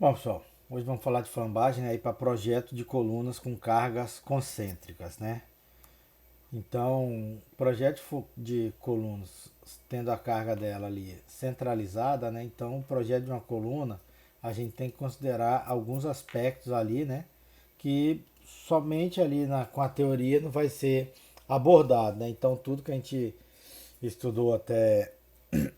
Bom, pessoal, hoje vamos falar de flambagem, né, para projeto de colunas com cargas concêntricas, né? Então, de colunas tendo a carga dela ali centralizada, né? Então, o projeto de uma coluna, a gente tem que considerar alguns aspectos ali, né, que somente ali com a teoria não vai ser abordado, né? Então, tudo que a gente estudou até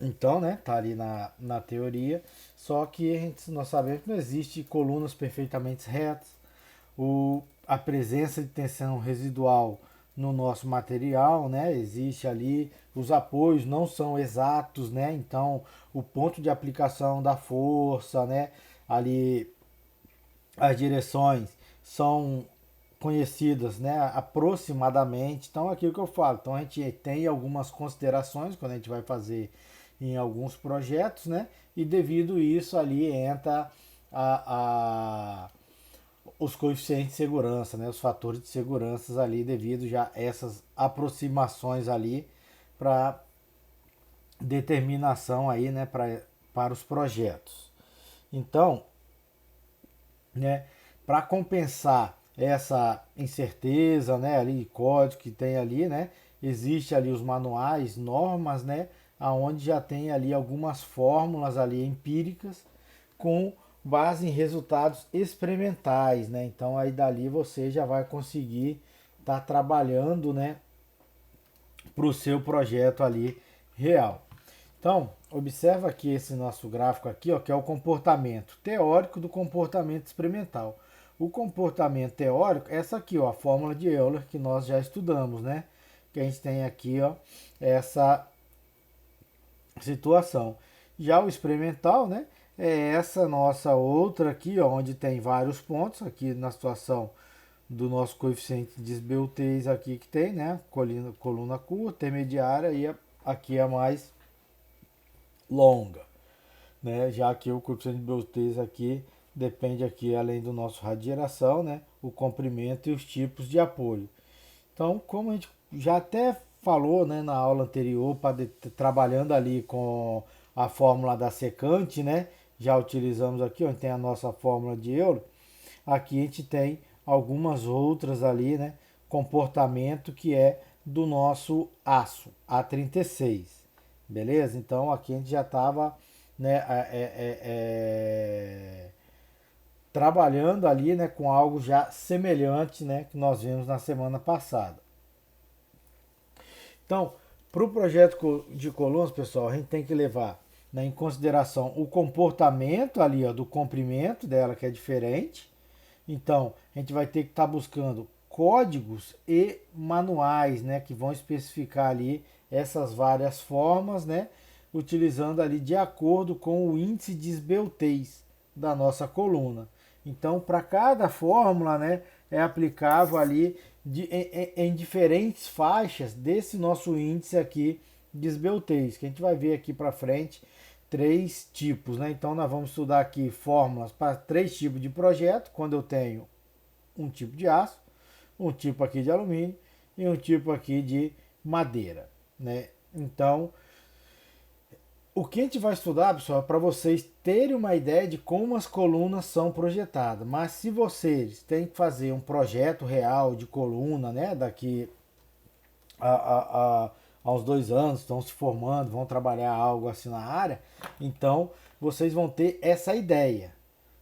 então, né, tá ali na teoria, só que nós sabemos que não existe colunas perfeitamente retas, a presença de tensão residual no nosso material, né, existe ali, os apoios não são exatos, né, então o ponto de aplicação da força, né, ali as direções são conhecidas, né, aproximadamente. Então, é aquilo que eu falo. Então, a gente tem algumas considerações quando a gente vai fazer em alguns projetos, né, e devido a isso ali entra a, a os coeficientes de segurança, né, os fatores de segurança ali devido já a essas aproximações ali para determinação aí, né, para os projetos. Então, né, para compensar essa incerteza, né, ali código que tem ali, né, existe ali os manuais, normas, né, aonde já tem ali algumas fórmulas ali empíricas com base em resultados experimentais, né? Então aí dali você já vai conseguir estar trabalhando, né, para o seu projeto ali real. Então, observa aqui esse nosso gráfico aqui, ó, que é o comportamento teórico do comportamento experimental. O comportamento teórico, essa aqui, ó, a fórmula de Euler que nós já estudamos, né? Que a gente tem aqui, ó, essa situação. Já o experimental, né, é essa nossa outra aqui, ó, onde tem vários pontos aqui na situação do nosso coeficiente de esbeltez aqui que tem, né, coluna curta, intermediária e aqui a mais longa, né? Já que o coeficiente de Belltese aqui depende aqui além do nosso raio de geração, né? O comprimento e os tipos de apoio. Então, como a gente já até falou, né, na aula anterior, trabalhando ali com a fórmula da secante, né? Já utilizamos aqui, onde tem a nossa fórmula de Euler. Aqui a gente tem algumas outras ali, né? Comportamento que é do nosso aço A36, beleza? Então aqui a gente já estava, né, trabalhando ali, né, com algo já semelhante, né, que nós vimos na semana passada. Então, para o projeto de colunas, pessoal, a gente tem que levar, né, em consideração o comportamento ali, ó, do comprimento dela, que é diferente. Então, a gente vai ter que estar buscando códigos e manuais, né, que vão especificar ali essas várias formas, né, utilizando ali de acordo com o índice de esbeltez da nossa coluna. Então, para cada fórmula, né, é aplicável ali em diferentes faixas desse nosso índice aqui de esbeltez, que a gente vai ver aqui para frente três tipos, né? Então nós vamos estudar aqui fórmulas para três tipos de projeto, quando eu tenho um tipo de aço, um tipo aqui de alumínio e um tipo aqui de madeira, né? Então, o que a gente vai estudar, pessoal, é para vocês terem uma ideia de como as colunas são projetadas. Mas se vocês têm que fazer um projeto real de coluna, né, daqui a uns 2 anos, estão se formando, vão trabalhar algo assim na área, então vocês vão ter essa ideia,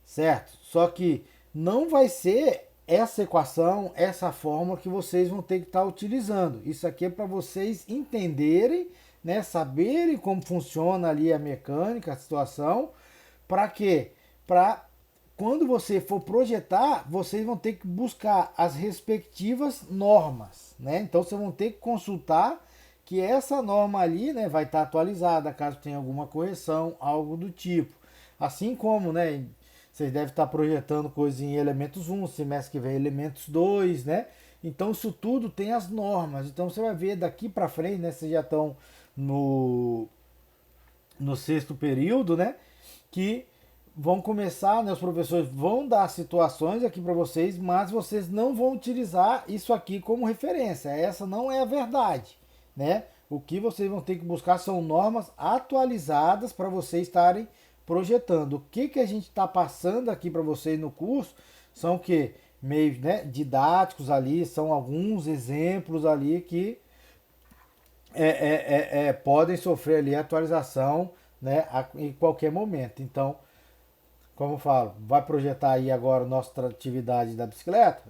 certo? Só que não vai ser essa equação, essa fórmula que vocês vão ter que estar utilizando. Isso aqui é para vocês entenderem, né, saberem como funciona ali a mecânica, a situação, para quê? Para quando você for projetar, vocês vão ter que buscar as respectivas normas, né? Então vocês vão ter que consultar que essa norma ali, né, vai estar atualizada caso tenha alguma correção, algo do tipo. Assim como, né, vocês devem estar projetando coisas em elementos 1, semestre que vem elementos 2, né? Então isso tudo tem as normas. Então você vai ver daqui para frente, né, vocês já estão no sexto período, né, que vão começar, né, os professores vão dar situações aqui para vocês, mas vocês não vão utilizar isso aqui como referência. Essa não é a verdade, né? O que vocês vão ter que buscar são normas atualizadas para vocês estarem projetando. O que a gente está passando aqui para vocês no curso são o que? Meios, né, didáticos ali, são alguns exemplos ali que podem sofrer ali atualização, né, em qualquer momento. Então, como eu falo, vai projetar aí agora a nossa atividade da bicicleta.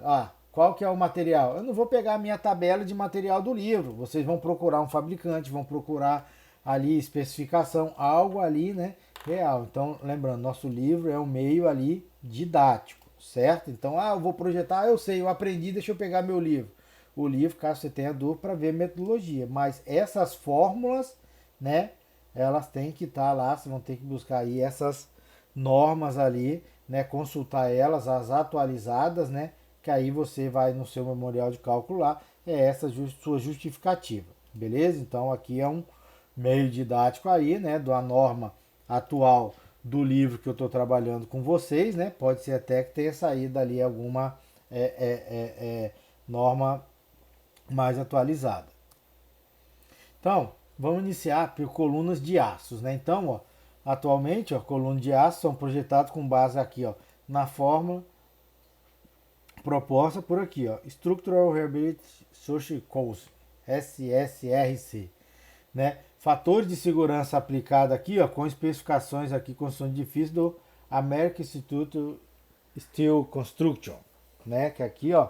Qual que é o material? Eu não vou pegar a minha tabela de material do livro. Vocês vão procurar um fabricante, vão procurar ali especificação, algo ali, né, real. Então, lembrando, nosso livro é um meio ali didático, certo? Então, eu vou projetar, eu sei, eu aprendi, deixa eu pegar meu livro. O livro, caso você tenha dúvida, para ver metodologia. Mas essas fórmulas, né, elas têm que estar lá, vocês vão ter que buscar aí essas normas ali, né, consultar elas, as atualizadas, né, que aí você vai no seu memorial de cálculo lá, essa sua justificativa, beleza? Então aqui é um meio didático aí, né, da norma atual do livro que eu estou trabalhando com vocês, né, pode ser até que tenha saído ali alguma norma mais atualizada. Então, vamos iniciar por colunas de aços, né? Então, ó, atualmente, ó, colunas de aço são projetadas com base aqui, ó, na fórmula proposta por aqui, ó, Structural Reliability Social Cost, SSRC, né? Fatores de segurança aplicado aqui, ó, com especificações aqui, construção difícil do American Institute Steel Construction, né? Que aqui, ó,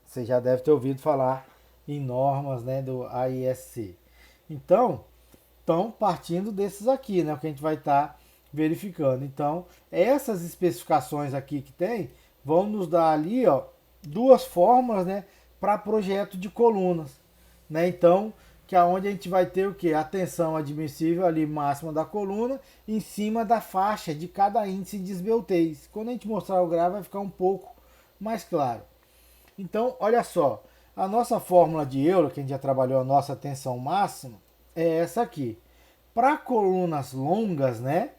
você já deve ter ouvido falar em normas, né, do AISC. Então, estão partindo desses aqui, né, o que a gente vai estar verificando. Então, essas especificações aqui que tem vão nos dar ali, ó, duas fórmulas, né, para projeto de colunas, né? Então, que é onde a gente vai ter o que? A tensão admissível ali máxima da coluna em cima da faixa de cada índice de esbeltez. Quando a gente mostrar o gráfico vai ficar um pouco mais claro. Então, olha só, a nossa fórmula de Euler, que a gente já trabalhou a nossa tensão máxima, é essa aqui. Para colunas longas, né,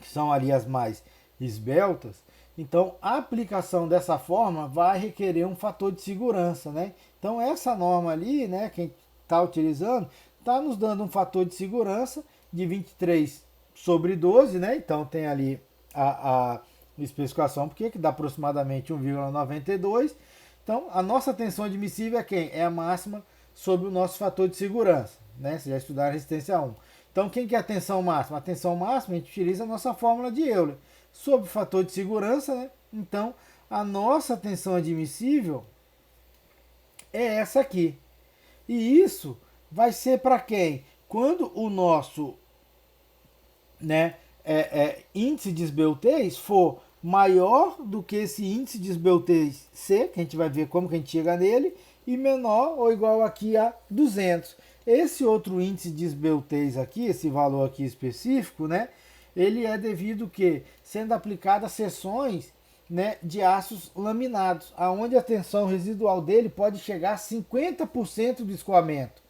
que são ali as mais esbeltas, então a aplicação dessa forma vai requerer um fator de segurança, né? Então essa norma ali, né, que a gente está utilizando, está nos dando um fator de segurança de 23/12, né? Então tem ali a especificação, porque que dá aproximadamente 1,92. Então a nossa tensão admissível é quem? É a máxima sobre o nosso fator de segurança, né? Vocês já estudaram a resistência 1. Então, quem que é a tensão máxima? A tensão máxima, a gente utiliza a nossa fórmula de Euler. Sobre o fator de segurança, né? Então, a nossa tensão admissível é essa aqui. E isso vai ser para quem? Quando o nosso, né, índice de esbeltez for maior do que esse índice de esbeltez C, que a gente vai ver como que a gente chega nele, e menor ou igual aqui a 200. Esse outro índice de esbeltez aqui, esse valor aqui específico, né, ele é devido que sendo aplicadas seções, né, de aços laminados, aonde a tensão residual dele pode chegar a 50% do escoamento.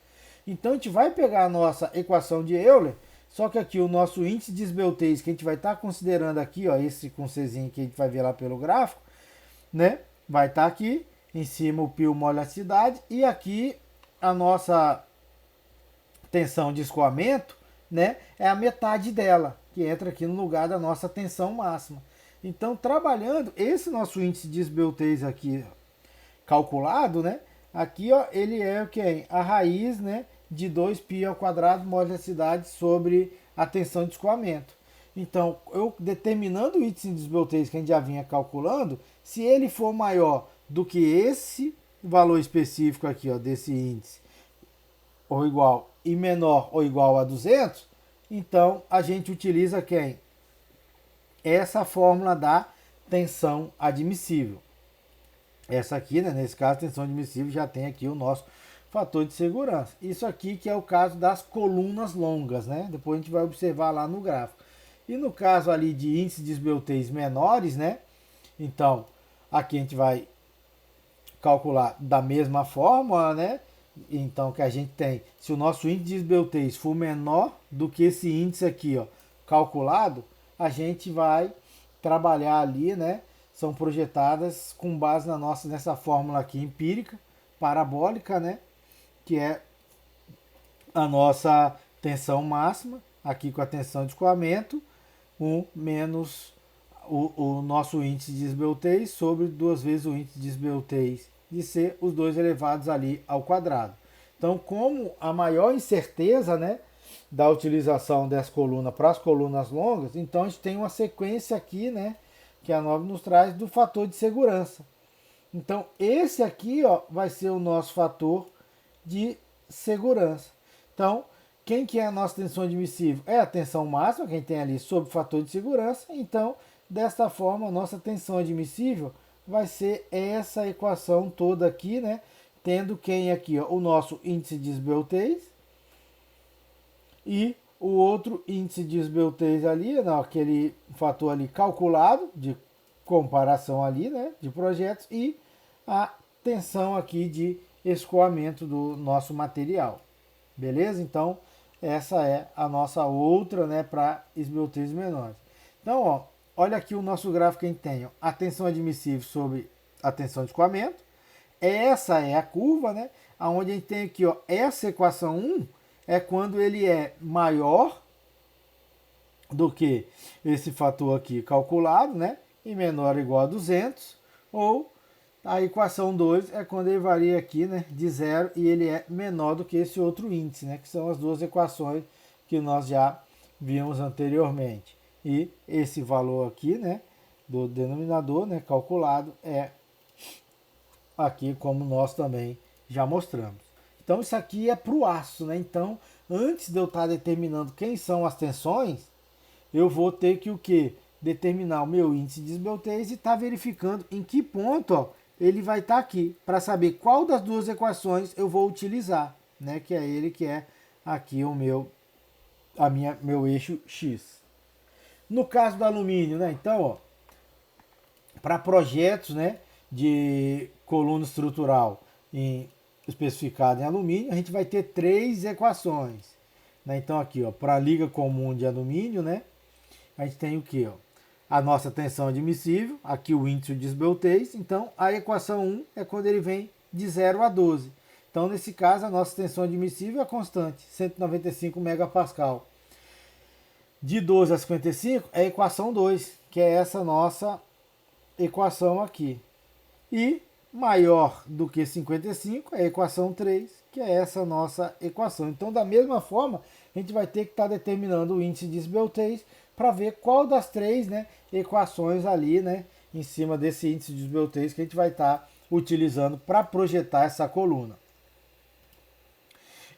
Então a gente vai pegar a nossa equação de Euler, só que aqui o nosso índice de esbeltez, que a gente vai estar considerando aqui, ó, esse com Czinho que a gente vai ver lá pelo gráfico, né, vai estar aqui, em cima o pio molaridade, e aqui a nossa tensão de escoamento, né, é a metade dela, que entra aqui no lugar da nossa tensão máxima. Então, trabalhando esse nosso índice de esbeltez aqui calculado, né, aqui, ó, ele é o que? A raiz, né, de 2π² molaridade sobre a tensão de escoamento. Então, eu determinando o índice de esbeltez que a gente já vinha calculando, se ele for maior do que esse valor específico aqui, ó, desse índice, ou igual, e menor ou igual a 200, então a gente utiliza quem? Essa fórmula da tensão admissível. Essa aqui, né, nesse caso, tensão admissível, já tem aqui o nosso fator de segurança. Isso aqui que é o caso das colunas longas, né? Depois a gente vai observar lá no gráfico. E no caso ali de índice de esbeltez menores, né? Então, aqui a gente vai calcular da mesma forma, né? Então, que a gente tem, se o nosso índice de esbeltez for menor do que esse índice aqui, ó, calculado, a gente vai trabalhar ali, né? São projetadas com base nessa fórmula aqui empírica, parabólica, né? Que é a nossa tensão máxima, aqui com a tensão de escoamento, 1 menos o nosso índice de esbeltez sobre 2 vezes o índice de esbeltez de C, os dois elevados ali ao quadrado. Então, como a maior incerteza, né, da utilização dessa coluna para as colunas longas, então a gente tem uma sequência aqui, né, que a norma nos traz do fator de segurança. Então, esse aqui, ó, vai ser o nosso fator de segurança. Então, quem que é a nossa tensão admissível? É a tensão máxima, que a gente tem ali sobre o fator de segurança. Então, desta forma, a nossa tensão admissível vai ser essa equação toda aqui, né? Tendo quem aqui, ó, o nosso índice de esbeltez e o outro índice de esbeltez ali, não, aquele fator ali calculado de comparação ali, né, de projetos, e a tensão aqui de escoamento do nosso material. Beleza? Então, essa é a nossa outra, né, para esbeltez menores. Então, ó, olha aqui o nosso gráfico que a gente tem, ó, a tensão admissível sobre a tensão de escoamento. Essa é a curva, né, onde a gente tem aqui, ó, essa equação 1 é quando ele é maior do que esse fator aqui calculado, né, e menor ou igual a 200, ou a equação 2 é quando ele varia aqui, né, de 0 e ele é menor do que esse outro índice, né, que são as duas equações que nós já vimos anteriormente. E esse valor aqui, né, do denominador, né, calculado, é aqui como nós também já mostramos. Então isso aqui é para o aço, né? Então, antes de eu estar determinando quem são as tensões, eu vou ter que o quê? Determinar o meu índice de esbeltez e estar verificando em que ponto, ó, ele vai estar aqui, para saber qual das duas equações eu vou utilizar, né? Que é ele que é aqui o meu eixo X. No caso do alumínio, né? Então, ó, para projetos, né, de coluna estrutural especificado em alumínio, a gente vai ter 3 equações, né? Então aqui, ó, para a liga comum de alumínio, né, a gente tem o que, ó, a nossa tensão admissível, aqui o índice de esbeltez. Então a equação 1 é quando ele vem de 0 a 12. Então nesse caso a nossa tensão admissível é constante, 195 megapascal. De 12 a 55 é a equação 2, que é essa nossa equação aqui. E maior do que 55 é a equação 3, que é essa nossa equação. Então, da mesma forma, a gente vai ter que estar determinando o índice de esbeltez para ver qual das 3, né, equações ali, né, em cima desse índice de esbeltez que a gente vai estar utilizando para projetar essa coluna.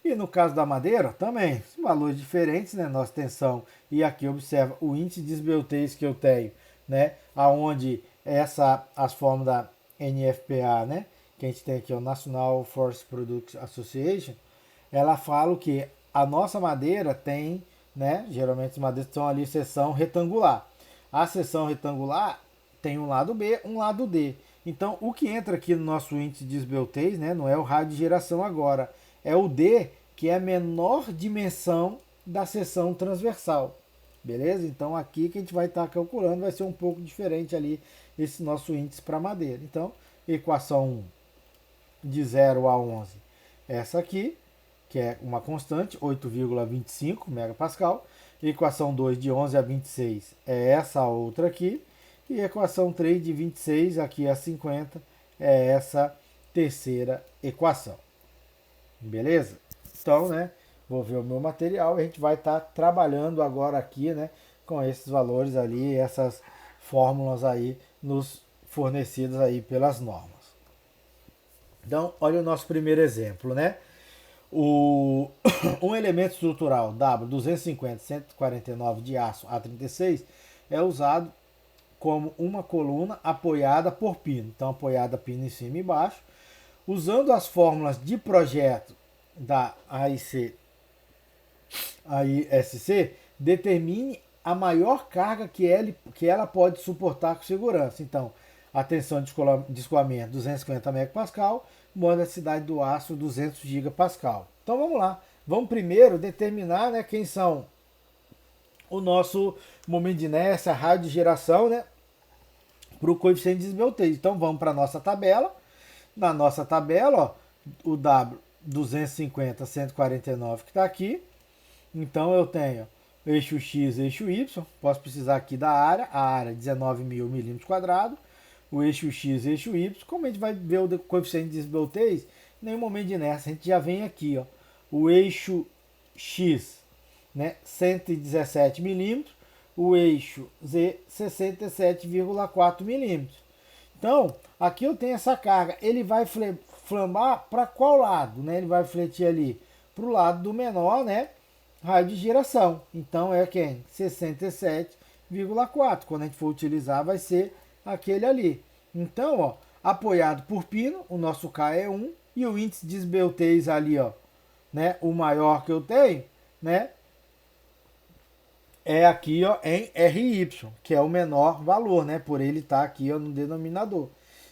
E no caso da madeira, também, valores diferentes, né, nossa tensão, e aqui observa o índice de esbeltez que eu tenho, né, aonde as fórmulas da NFPA, né, que a gente tem aqui, o National Forest Products Association, ela fala que a nossa madeira tem, né, geralmente as madeiras são ali seção retangular. A seção retangular tem um lado B, um lado D. Então, o que entra aqui no nosso índice de esbeltez, né, não é o raio de geração agora, é o D, que é a menor dimensão da seção transversal. Beleza? Então, aqui que a gente vai estar calculando vai ser um pouco diferente ali esse nosso índice para madeira. Então, equação 1 de 0 a 11, essa aqui, que é uma constante, 8,25 megapascal. Equação 2 de 11 a 26 é essa outra aqui. E equação 3 de 26 aqui a 50 é essa terceira equação. Beleza? Então, né, vou ver o meu material e a gente vai estar trabalhando agora aqui, né, com esses valores ali, essas fórmulas aí nos fornecidas aí pelas normas. Então, olha o nosso primeiro exemplo, né? Um elemento estrutural W250-149 de aço A36 é usado como uma coluna apoiada por pino. Então, apoiada pino em cima e embaixo. Usando as fórmulas de projeto da AISC, determine a maior carga que ela pode suportar com segurança. Então, a tensão de escoamento 250 megapascal, morosidade do aço 200 gigapascal. Então vamos lá. Vamos primeiro determinar, né, quem são o nosso momento de inércia, raio de geração, né, para o coeficiente de esbeltez. Então vamos para a nossa tabela. Na nossa tabela, ó, o W 250 149 que está aqui. Então eu tenho eixo X, eixo Y. Posso precisar aqui da área, a área 19.000 milímetros quadrados, o eixo X, eixo Y. Como a gente vai ver o coeficiente de desbeltez, em nenhum momento de inércia, a gente já vem aqui, ó, o eixo X, né, 117 milímetros, o eixo Z, 67,4 milímetros. Então, aqui eu tenho essa carga, ele vai flambar para qual lado, né? Ele vai fletir ali para o lado do menor, né, raio de giração. Então é quem? 67,4. Quando a gente for utilizar, vai ser aquele ali. Então, ó, apoiado por pino, o nosso K é 1 e o índice de desbeltez ali, ó, né, o maior que eu tenho, né, é aqui, ó, em RY, que é o menor valor, né, por ele estar aqui, ó, no denominador.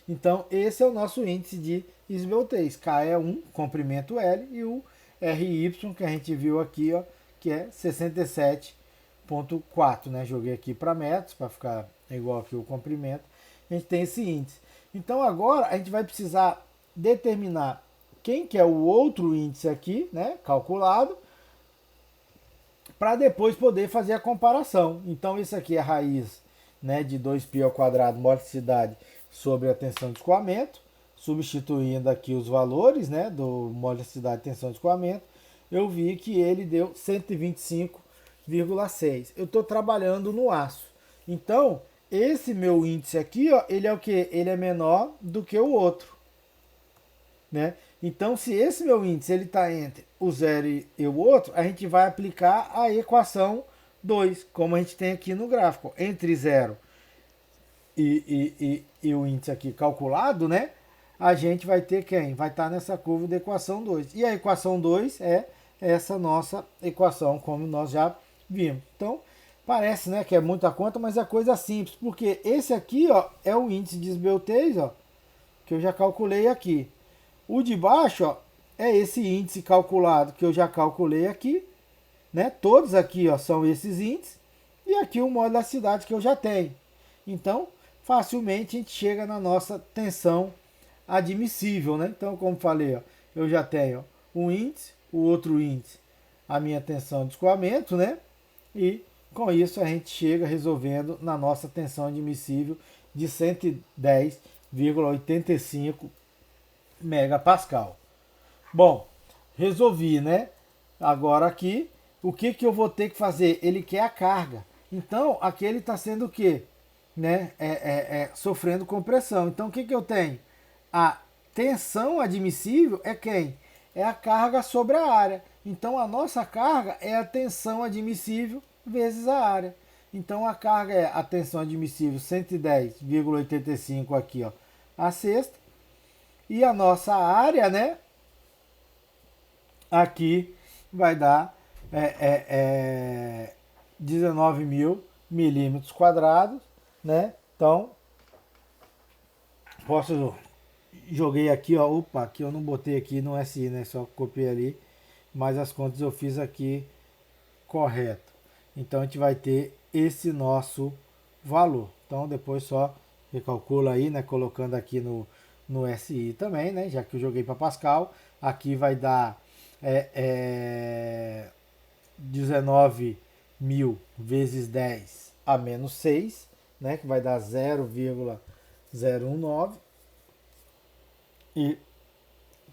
Então, esse é o nosso índice de esbeltez. K é 1, comprimento L, e o RY, que a gente viu aqui, ó, que é 67,4, né? Joguei aqui para metros, para ficar igual aqui o comprimento. A gente tem esse índice. Então, agora, a gente vai precisar determinar quem que é o outro índice aqui, né, calculado, para depois poder fazer a comparação. Então, isso aqui é a raiz, né, de 2π ao quadrado modicidade sobre a tensão de escoamento, substituindo aqui os valores, né, do modicidade de tensão de escoamento, eu vi que ele deu 125,6. Eu estou trabalhando no aço. Então, esse meu índice aqui, ó, ele é o que? Ele é menor do que o outro, né? Então, se esse meu índice ele está entre o 0 e o outro, a gente vai aplicar a equação 2, como a gente tem aqui no gráfico. Entre 0 e o índice aqui calculado, né? A gente vai ter quem? Vai estar nessa curva da equação 2. E a equação 2 é essa nossa equação, como nós já vimos. Então, parece, né, que é muita conta, mas é coisa simples, porque esse aqui, ó, é o índice de esbeltez, ó, que eu já calculei aqui. O de baixo, ó, é esse índice calculado que eu já calculei aqui, né? Todos aqui, ó, são esses índices. E aqui o módulo da cidade que eu já tenho. Então, facilmente a gente chega na nossa tensão admissível, né? Então, como falei, ó, eu já tenho um índice, o outro índice, a minha tensão de escoamento, né? E com isso a gente chega resolvendo na nossa tensão admissível de 110,85 megapascal. Bom, resolvi, né? Agora aqui, o que que eu vou ter que fazer? Ele quer a carga. Então, aqui ele está sendo o quê? Né? Sofrendo compressão. Então, o que que eu tenho? A tensão admissível é quem? É a carga sobre a área. Então, a nossa carga é a tensão admissível vezes a área. Então, a carga é a tensão admissível 110,85 aqui, ó, a sexta. E a nossa área, né? Aqui vai dar 19.000 milímetros quadrados, né? Então, joguei aqui, ó, opa, aqui eu não botei aqui no SI, né? Só copiei ali, mas as contas eu fiz aqui correto. Então, a gente vai ter esse nosso valor. Então, depois só recalcula aí, né? Colocando aqui no SI também, né? Já que eu joguei para Pascal, aqui vai dar 19.000 vezes 10 a menos 6, né? Que vai dar 0,019. E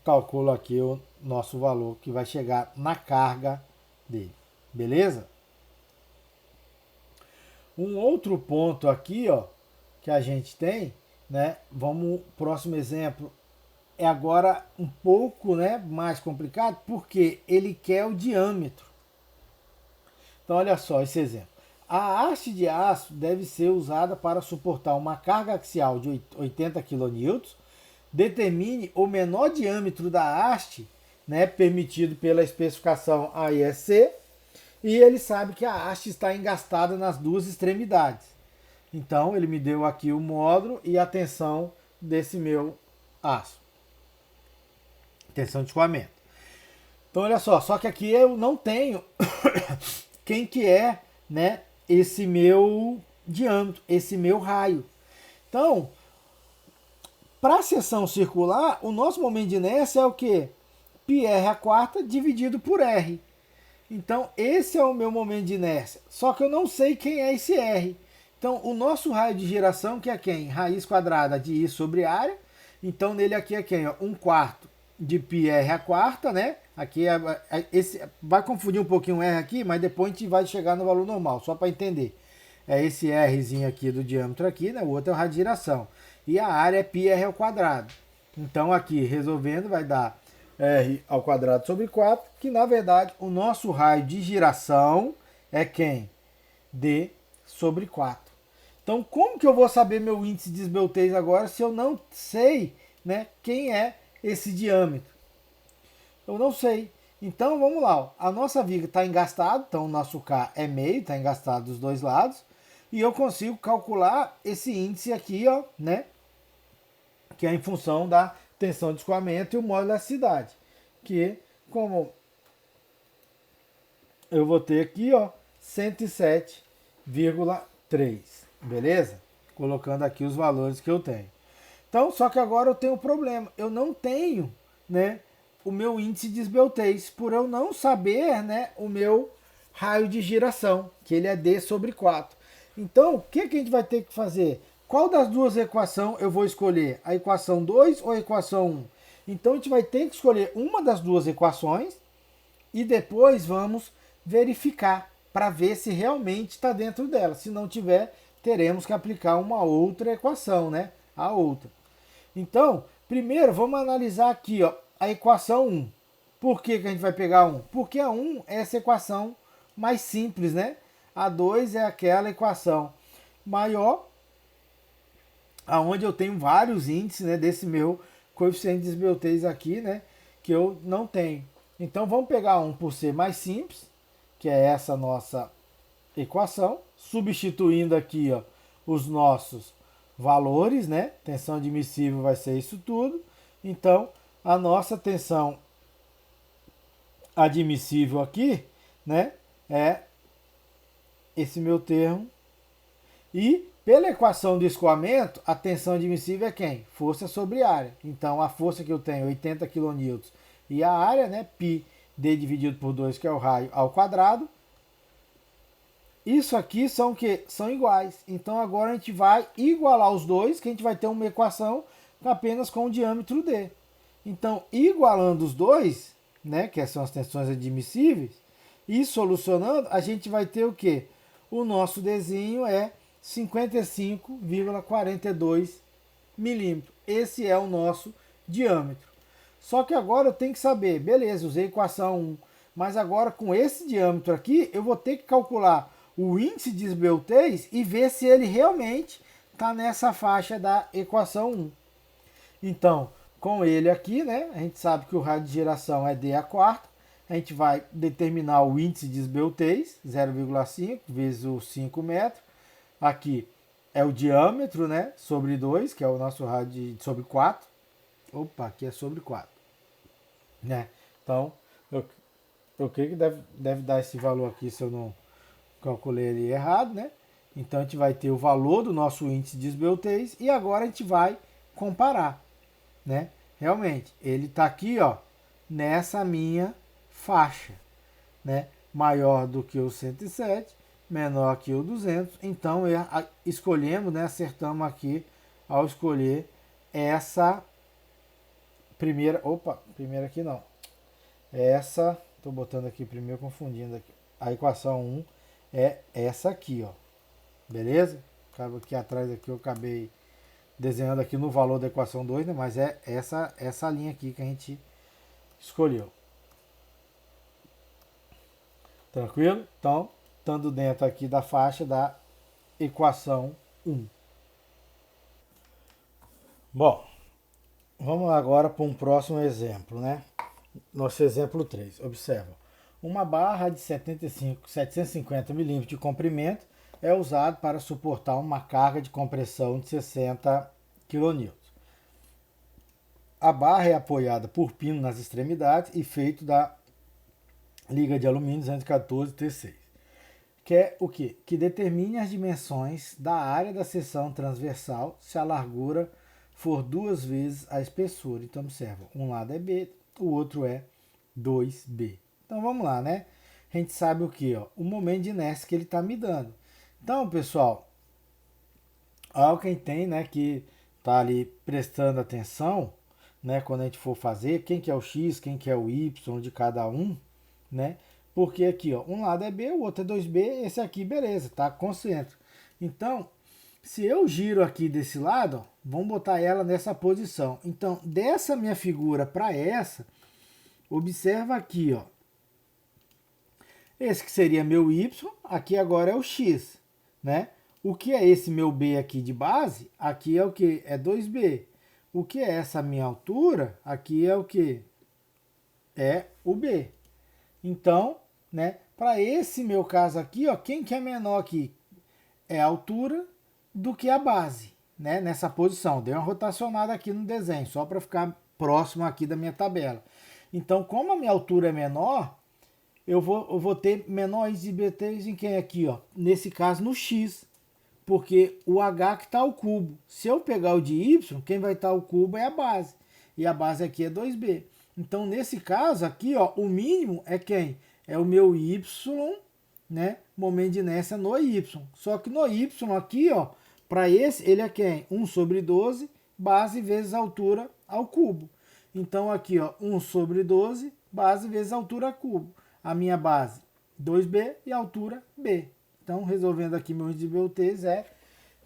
calculo aqui o nosso valor que vai chegar na carga dele. Beleza? Um outro ponto aqui, ó, que a gente tem, né? Vamos, próximo exemplo é agora um pouco, né, mais complicado, porque ele quer o diâmetro. Então, olha só esse exemplo. A haste de aço deve ser usada para suportar uma carga axial de 80 kN. Determine o menor diâmetro da haste, né, permitido pela especificação AESC, e ele sabe que a haste está engastada nas duas extremidades. Então, ele me deu aqui o módulo e a tensão desse meu aço. Tensão de escoamento. Então, olha só que aqui eu não tenho quem que é, né, esse meu diâmetro, esse meu raio. Então, para a seção circular, o nosso momento de inércia é o quê? πr² dividido por R. Então, esse é o meu momento de inércia. Só que eu não sei quem é esse R. Então, o nosso raio de giração, que é quem? Raiz quadrada de I sobre área. Então, nele aqui é quem? Ó? 1/4 de πr a quarta, né? Aqui esse vai confundir um pouquinho o R aqui, mas depois a gente vai chegar no valor normal, só para entender. É esse Rzinho aqui do diâmetro aqui, né? O outro é o raio de giração. E a área é πr ao quadrado. Então, aqui, resolvendo, vai dar R ao quadrado sobre 4, que na verdade o nosso raio de giração é quem? D sobre 4. Então, como que eu vou saber meu índice de esbeltez agora se eu não sei, né, quem é esse diâmetro? Eu não sei. Então, vamos lá. Ó. A nossa viga está engastada, então o nosso K é meio, está engastado dos dois lados. E eu consigo calcular esse índice aqui, ó, né, que é em função da tensão de escoamento e o módulo de elasticidade. Que, como eu vou ter aqui, ó, 107,3. Beleza? Colocando aqui os valores que eu tenho. Então, só que agora eu tenho um problema. Eu não tenho, né, o meu índice de esbeltez, por eu não saber, né, o meu raio de giração, que ele é D sobre 4. Então, o que, que a gente vai ter que fazer? Qual das duas equações eu vou escolher? A equação 2 ou a equação 1? Então, a gente vai ter que escolher uma das duas equações e depois vamos verificar para ver se realmente está dentro dela. Se não tiver, teremos que aplicar uma outra equação, né? A outra. Então, primeiro vamos analisar aqui, ó, a equação 1. Por que, que a gente vai pegar 1? Porque a 1 é essa equação mais simples, né? A 2 é aquela equação maior, aonde eu tenho vários índices, né, desse meu coeficiente de esbeltez aqui, né, que eu não tenho. Então vamos pegar 1 por ser mais simples, que é essa nossa equação, substituindo aqui, ó, os nossos valores, né? Tensão admissível vai ser isso tudo. Então, a nossa tensão admissível aqui, né, é esse meu termo. E pela equação do escoamento, a tensão admissível é quem? Força sobre área. Então, a força que eu tenho, 80 kN, e a área, né, π d dividido por 2, que é o raio ao quadrado. Isso aqui são o quê? São iguais. Então agora a gente vai igualar os dois, que a gente vai ter uma equação apenas com o diâmetro D. Então, igualando os dois, né, que são as tensões admissíveis, e solucionando, a gente vai ter o quê? O nosso Dzinho é 55,42 milímetros. Esse é o nosso diâmetro. Só que agora eu tenho que saber, beleza, usei a equação 1, mas agora com esse diâmetro aqui, eu vou ter que calcular o índice de esbeltez e ver se ele realmente está nessa faixa da equação 1. Então, com ele aqui, né, a gente sabe que o raio de giração é D a quarta, a gente vai determinar o índice de esbeltez, 0,5 vezes os 5 metros. Aqui é o diâmetro, né, sobre 2, que é o nosso raio sobre 4. Opa, aqui é sobre 4. Né? Então, eu creio que deve dar esse valor aqui se eu não calculei ele errado, né? Então a gente vai ter o valor do nosso índice de esbeltez e agora a gente vai comparar, né? Realmente, ele está aqui, ó, nessa minha faixa, né? Maior do que o 107, menor que o 200. Então escolhemos, né? Acertamos aqui ao escolher essa primeira. Opa, primeira aqui não. Essa, estou botando aqui primeiro, confundindo aqui. A equação 1 é essa aqui, ó. Beleza? Aqui atrás aqui eu acabei desenhando aqui no valor da equação 2, né? Mas é essa linha aqui que a gente escolheu. Tranquilo? Então, estando dentro aqui da faixa da equação 1. Bom, vamos agora para um próximo exemplo, né? Nosso exemplo 3. Observa. Uma barra de 750 milímetros de comprimento é usada para suportar uma carga de compressão de 60 kN. A barra é apoiada por pino nas extremidades e feito da liga de alumínio 214 T6. Que é o quê? Que determine as dimensões da área da seção transversal se a largura for 2 vezes a espessura. Então observa, um lado é B, o outro é 2B. Então vamos lá, né? a gente sabe o que? Ó, o momento de inércia que ele está me dando. Então, pessoal, algo que a gente tem, né, que tá ali prestando atenção, né, quando a gente for fazer, quem que é o X, quem que é o Y de cada um, né? Porque aqui, ó, um lado é B, o outro é 2B, esse aqui, beleza, tá concêntrico. Então, se eu giro aqui desse lado, ó, vamos botar ela nessa posição. Então, dessa minha figura para essa, observa aqui, ó. Esse que seria meu Y, aqui agora é o X, né? O que é esse meu B aqui de base? Aqui é o que? É 2B. O que é essa minha altura? Aqui é o que? É o B. Então, né, para esse meu caso aqui, ó, quem que é menor aqui? É a altura do que a base, né, nessa posição. Dei uma rotacionada aqui no desenho, só para ficar próximo aqui da minha tabela. Então, como a minha altura é menor, eu vou ter menor índice de BTs em quem aqui, ó? Nesse caso, no X, porque o H que está ao cubo. Se eu pegar o de Y, quem vai estar ao cubo é a base. E a base aqui é 2B. Então, nesse caso aqui, ó, o mínimo é quem? É o meu Y, né? Momento de inércia no Y. Só que no Y aqui, ó, para esse, ele é quem? 1 sobre 12, base vezes altura ao cubo. Então, aqui, ó, 1 sobre 12, base vezes altura ao cubo. A minha base, 2B e a altura, B. Então, resolvendo aqui meu índice de BUTs é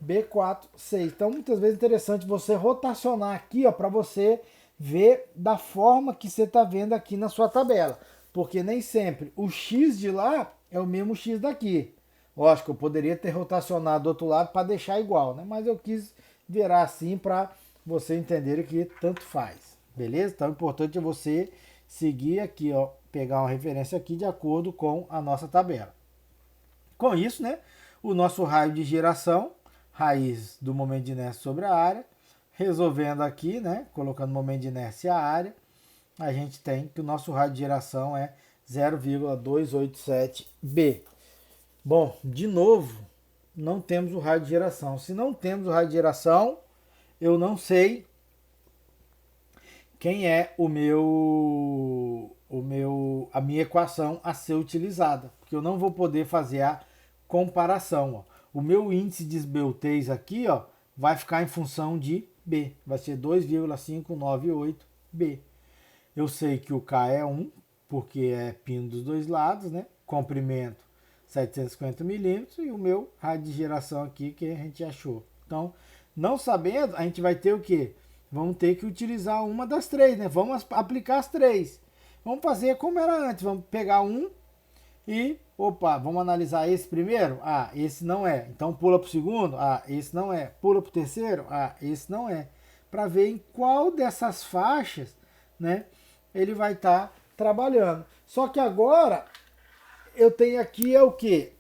B4, 6. Então, muitas vezes é interessante você rotacionar aqui, ó, para você ver da forma que você está vendo aqui na sua tabela. Porque nem sempre o X de lá é o mesmo X daqui. Lógico, eu poderia ter rotacionado do outro lado para deixar igual, né? Mas eu quis virar assim para você entender que tanto faz. Beleza? Então, o importante é você seguir aqui, ó, pegar uma referência aqui de acordo com a nossa tabela. Com isso, né, o nosso raio de geração, raiz do momento de inércia sobre a área, resolvendo aqui, né, colocando momento de inércia a área, a gente tem que o nosso raio de geração é 0,287B. Bom, de novo, não temos o raio de geração. Se não temos o raio de geração, eu não sei quem é a minha equação a ser utilizada, porque eu não vou poder fazer a comparação. Ó. O meu índice de esbeltez aqui, ó, vai ficar em função de B, vai ser 2,598B. Eu sei que o K é 1, porque é pino dos dois lados, né? Comprimento 750 milímetros e o meu raio de geração aqui que a gente achou. Então, não sabendo, a gente vai ter o quê? Vamos ter que utilizar uma das três, né? Vamos aplicar as três. Vamos fazer como era antes. Vamos pegar um e, opa, vamos analisar esse primeiro? Ah, esse não é. Então pula para o segundo? Ah, esse não é. Pula para o terceiro? Ah, esse não é. Para ver em qual dessas faixas, né, ele vai estar trabalhando. Só que agora eu tenho aqui é o que?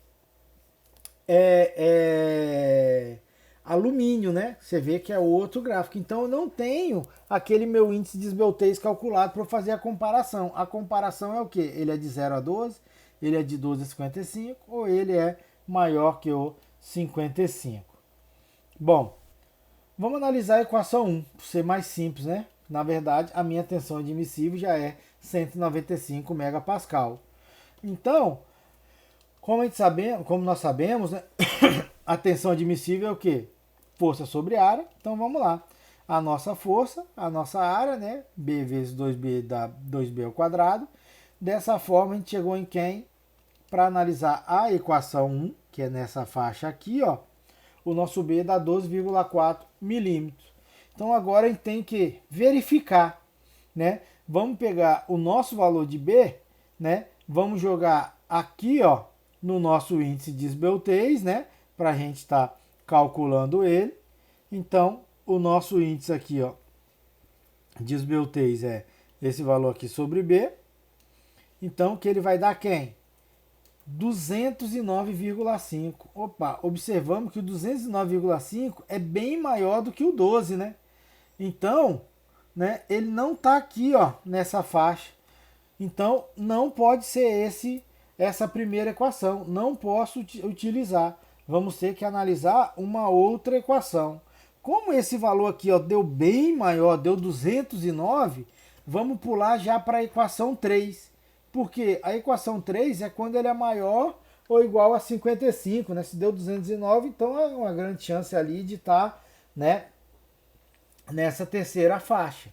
Alumínio, né? Você vê que é outro gráfico. Então eu não tenho aquele meu índice de esbeltez calculado para fazer a comparação. A comparação é o que? Ele é de 0 a 12, ele é de 12 a 55 ou ele é maior que o 55. Bom, vamos analisar a equação 1, para ser mais simples, né? Na verdade, a minha tensão admissível já é 195 megapascal. Então, como nós sabemos, né? A tensão admissível é o quê? Força sobre área. Então vamos lá. A nossa força, a nossa área, né? B vezes 2B dá 2B ao quadrado. Dessa forma a gente chegou em quem? Para analisar a equação 1, que é nessa faixa aqui, ó. O nosso B dá 12,4 milímetros. Então agora a gente tem que verificar, né? Vamos pegar o nosso valor de B, né? Vamos jogar aqui, ó, no nosso índice de esbeltez, né? Para a gente estar calculando ele. Então, o nosso índice aqui, ó, de esbeltez é esse valor aqui sobre B. Então, que ele vai dar quem? 209,5. Opa, observamos que o 209,5 é bem maior do que o 12, né? Então, né, ele não está aqui, ó, nessa faixa. Então, não pode ser essa primeira equação. Não posso utilizar. Vamos ter que analisar uma outra equação. Como esse valor aqui, ó, deu bem maior, deu 209, vamos pular já para a equação 3. porque a equação 3 é quando ele é maior ou igual a 55, né? Se deu 209, então é uma grande chance ali de estar, né, nessa terceira faixa.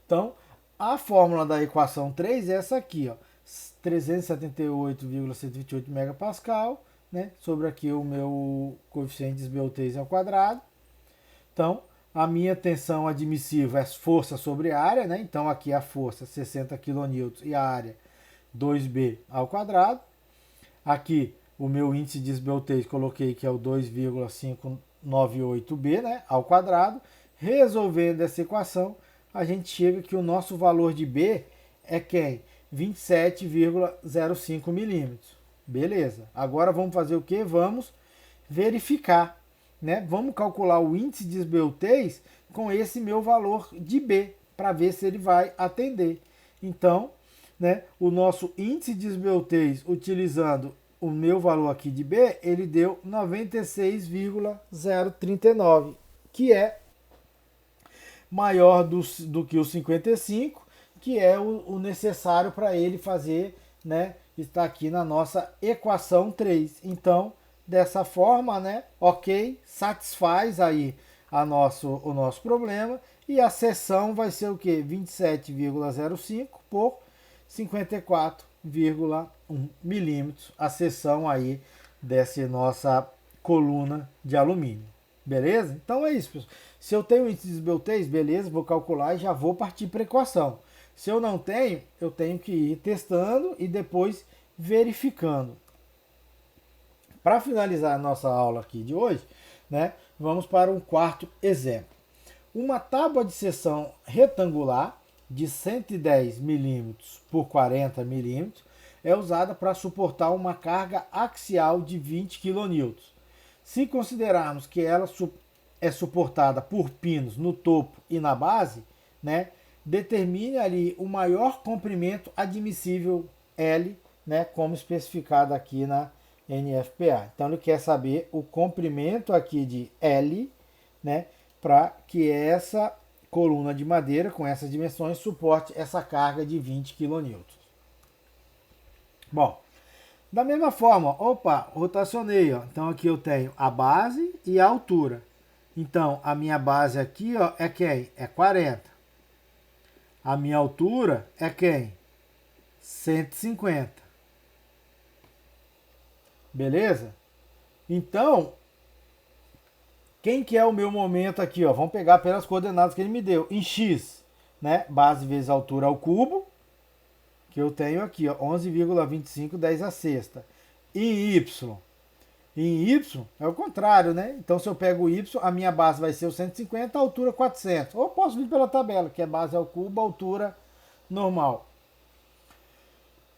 Então, a fórmula da equação 3 é essa aqui, ó, 378,128 megapascal, né, sobre aqui o meu coeficiente de esbeltez ao quadrado. Então, a minha tensão admissiva é força sobre área, né? Então aqui a força 60 kN e a área 2B ao quadrado. Aqui o meu índice de esbeltez coloquei que é o 2,598B, né, ao quadrado. Resolvendo essa equação, a gente chega que o nosso valor de B é quem? 27,05 milímetros. Beleza. Agora vamos fazer o quê? Vamos verificar, né? Vamos calcular o índice de esbeltez com esse meu valor de B, para ver se ele vai atender. Então, né, o nosso índice de esbeltez, utilizando o meu valor aqui de B, ele deu 96,039, que é maior do que o 55, que é o necessário para ele fazer, né, está aqui na nossa equação 3. Então, dessa forma, né, ok, satisfaz aí o nosso problema, e a seção vai ser o que? 27,05 por 54,1 milímetros, a seção aí dessa nossa coluna de alumínio. Beleza? Então é isso, pessoal. Se eu tenho índice de esbeltez, beleza, vou calcular e já vou partir para a equação. Se eu não tenho, eu tenho que ir testando e depois verificando. Para finalizar a nossa aula aqui de hoje, né, vamos para um quarto exemplo. Uma tábua de seção retangular de 110 milímetros por 40 milímetros é usada para suportar uma carga axial de 20 kN. Se considerarmos que ela é suportada por pinos no topo e na base, né, determine ali o maior comprimento admissível L, né, como especificado aqui na NFPA. Então ele quer saber o comprimento aqui de L, né, para que essa coluna de madeira com essas dimensões suporte essa carga de 20 kN. Bom, da mesma forma, opa, rotacionei, ó. Então aqui eu tenho a base e a altura. Então a minha base aqui, ó, é quem? É 40. A minha altura é quem? 150. Beleza? Então, quem que é o meu momento aqui, ó? Vamos pegar pelas coordenadas que ele me deu. Em X, né? Base vezes altura ao cubo, que eu tenho aqui, ó, 11,25, 10 a sexta. Em Y. Em Y é o contrário, né? Então, se eu pego o Y, a minha base vai ser o 150, a altura 400. Ou posso vir pela tabela, que é base ao cubo, altura normal.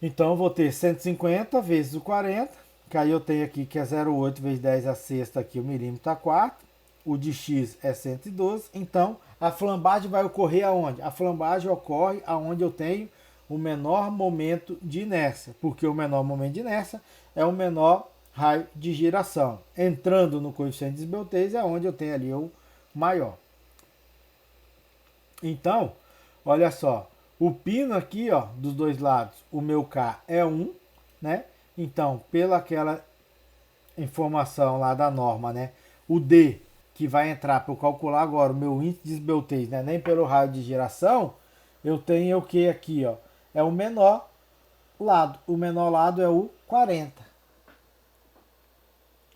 Então, eu vou ter 150 vezes o 40, que aí eu tenho aqui que é 0,8 vezes 10 a sexta, aqui o milímetro a 4. O de X é 112. Então, a flambagem vai ocorrer aonde? A flambagem ocorre aonde eu tenho o menor momento de inércia, porque o menor momento de inércia é o menor raio de giração. Entrando no coeficiente de esbeltez é onde eu tenho ali o maior. Então, olha só, o pino aqui, ó, dos dois lados, o meu K é 1, né? Então, pela aquela informação lá da norma, né? O D, que vai entrar para eu calcular agora o meu índice de esbeltez, né? Nem pelo raio de giração, eu tenho o que aqui, ó? É o menor lado. O menor lado é o 40.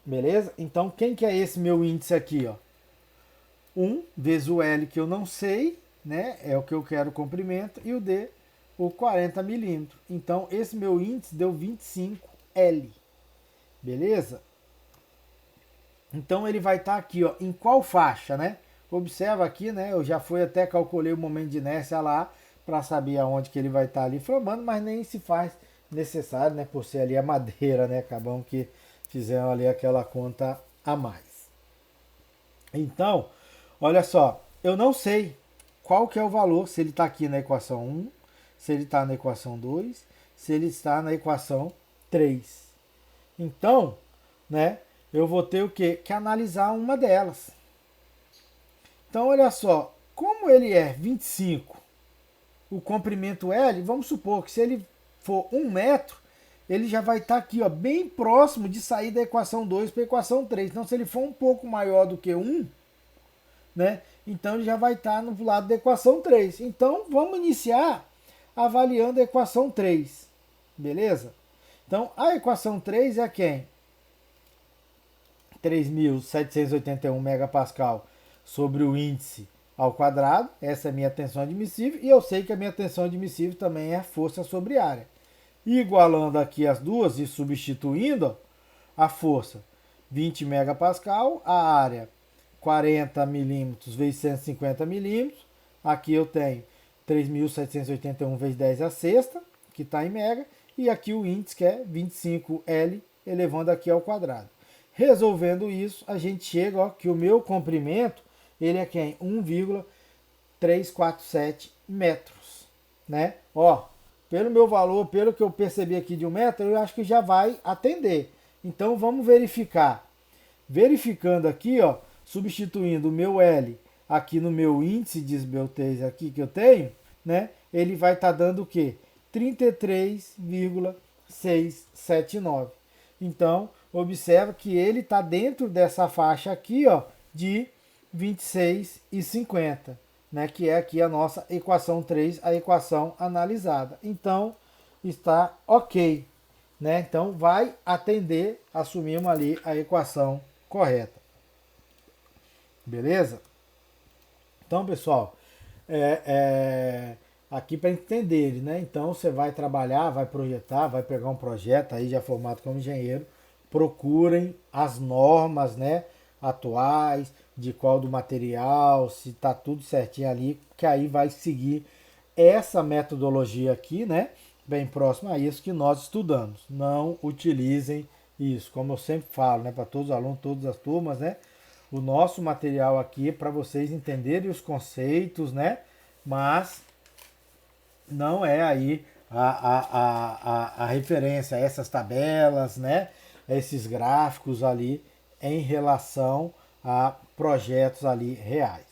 Beleza? Então, quem que é esse meu índice aqui, ó? 1 vezes o L, que eu não sei, né? É o que eu quero o comprimento, e o D, o 40 milímetros. Então, esse meu índice deu 25L. Beleza? Então, ele vai estar aqui, ó, em qual faixa, né? Observa aqui, né? Eu já fui até calculei o momento de inércia lá, para saber aonde que ele vai estar ali flambando, mas nem se faz necessário, né? Por ser ali a madeira, né? Acabamos que fizeram ali aquela conta a mais. Então, olha só, eu não sei qual que é o valor, se ele está aqui na equação 1, se ele está na equação 2, se ele está na equação 3. Então, né? Eu vou ter o quê? Que analisar uma delas. Então, olha só, como ele é 25, o comprimento L, vamos supor que se ele for 1 metro, ele já vai estar aqui, ó, bem próximo de sair da equação 2 para a equação 3. Então, se ele for um pouco maior do que 1, né, então ele já vai estar no lado da equação 3. Então, vamos iniciar avaliando a equação 3, beleza? Então, a equação 3 é quem? 3.781 megapascal sobre o índice ao quadrado. Essa é a minha tensão admissível. E eu sei que a minha tensão admissível também é a força sobre área. Igualando aqui as duas e substituindo, ó, a força 20 megapascal, a área 40 milímetros vezes 150 milímetros. Aqui eu tenho 3.781 vezes 10 a sexta, que está em mega. E aqui o índice que é 25L, elevando aqui ao quadrado. Resolvendo isso, a gente chega, ó, que o meu comprimento, ele é quem? 1,347 metros, né? Ó, pelo meu valor, pelo que eu percebi aqui de 1 metro, eu acho que já vai atender. Então, vamos verificar. Verificando aqui, ó, substituindo o meu L aqui no meu índice de esbeltez aqui que eu tenho, né? Ele vai estar dando o quê? 33,679. Então, observa que ele está dentro dessa faixa aqui, ó, de 26,50, né, que é aqui a nossa equação 3, a equação analisada. Então, está ok, né? Então, vai atender, assumimos ali a equação correta. Beleza? Então, pessoal, aqui para entender, né? Então, você vai trabalhar, vai projetar, vai pegar um projeto aí já formado como engenheiro, procurem as normas, né, atuais, de qual do material, se está tudo certinho ali, que aí vai seguir essa metodologia aqui, né, bem próxima a isso que nós estudamos. Não utilizem isso, como eu sempre falo, né, para todos os alunos, todas as turmas, né, o nosso material aqui é para vocês entenderem os conceitos, né, mas não é aí a referência a essas tabelas, né, esses gráficos ali em relação a projetos ali reais.